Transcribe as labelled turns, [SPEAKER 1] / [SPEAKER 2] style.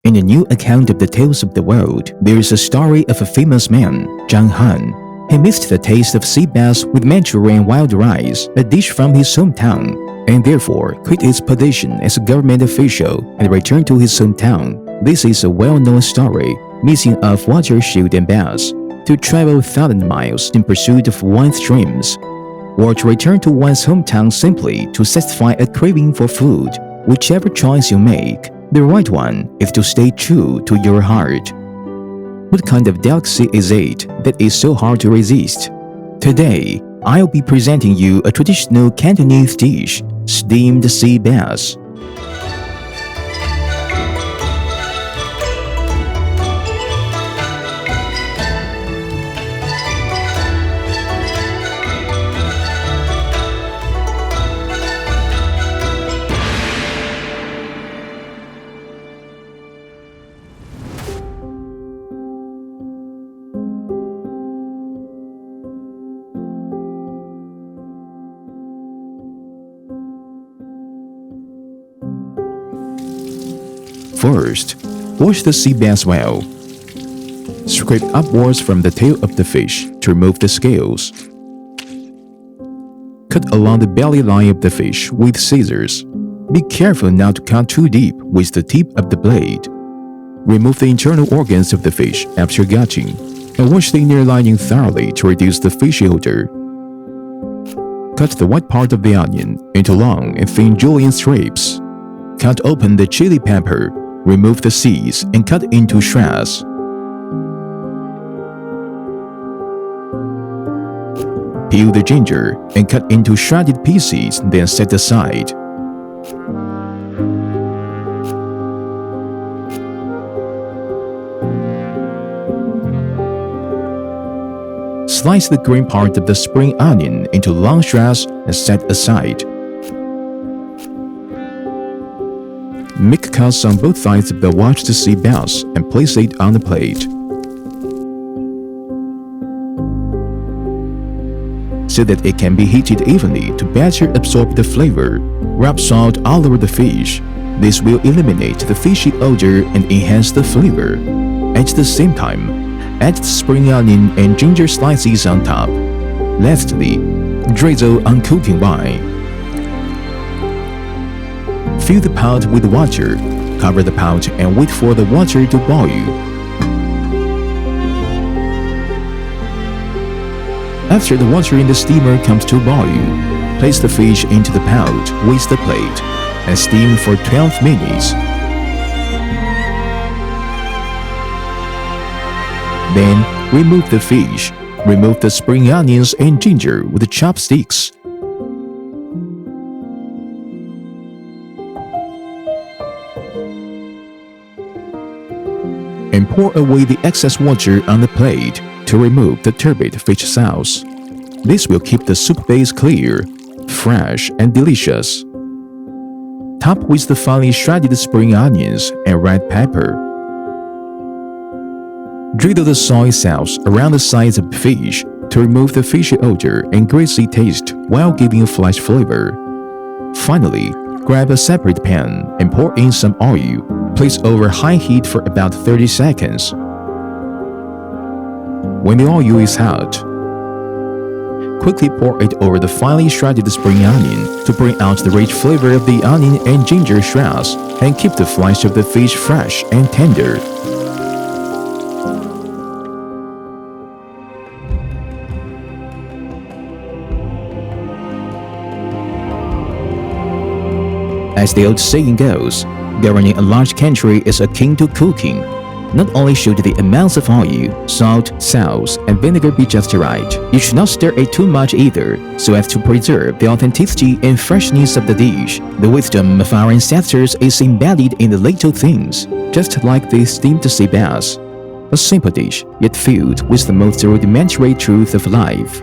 [SPEAKER 1] In a new account of the tales of the world, there is a story of a famous man, Zhang Han. He missed the taste of sea bass with Manchurian wild rice, a dish from his hometown, and therefore quit his position as a government official and returned to his hometown. This is a well-known story, missing of water shield and bass, to travel 1,000 miles in pursuit of one's dreams, or to return to one's hometown simply to satisfy a craving for food. Whichever choice you make, the right one is to stay true to your heart. What kind of delicacy is it that is so hard to resist? Today, I'll be presenting you a traditional Cantonese dish, steamed sea bass. First, wash the sea bass well. Scrape upwards from the tail of the fish to remove the scales. Cut along the belly line of the fish with scissors. Be careful not to cut too deep with the tip of the blade. Remove the internal organs of the fish after gutting, and wash the inner lining thoroughly to reduce the fishy odor. Cut the white part of the onion into long and thin julienne strips. Cut open the chili pepper. Remove the seeds and cut into shreds. Peel the ginger and cut into shredded pieces, then set aside. Slice the green part of the spring onion into long shreds and set aside. Make cuts on both sides of the washed sea bass and place it on the plate. So that it can be heated evenly to better absorb the flavor. Rub salt all over the fish. This will eliminate the fishy odor and enhance the flavor. At the same time, add the spring onion and ginger slices on top. Lastly, drizzle on cooking wine. Fill the pot with water, cover the pot and wait for the water to boil. After the water in the steamer comes to boil, place the fish into the pot with the plate and steam for 12 minutes. Then, remove the fish. Remove the spring onions and ginger with the chopsticks. And pour away the excess water on the plate to remove the turbid fish sauce. This will keep the soup base clear, fresh, and delicious. Top with the finely shredded spring onions and red pepper. Drizzle the soy sauce around the sides of the fish to remove the fishy odor and greasy taste while giving a flesh flavor. Finally, grab a separate pan and pour in some oil. Place over high heat for about 30 seconds. When the oil is hot, quickly pour it over the finely shredded spring onion to bring out the rich flavor of the onion and ginger shreds and keep the flesh of the fish fresh and tender. As the old saying goes, governing a large country is akin to cooking. Not only should the amounts of oil, salt, sauce, and vinegar be just right, you should not stir it too much either, so as to preserve the authenticity and freshness of the dish. The wisdom of our ancestors is embedded in the little things, just like the steamed sea bass. A simple dish, yet filled with the most rudimentary truth of life.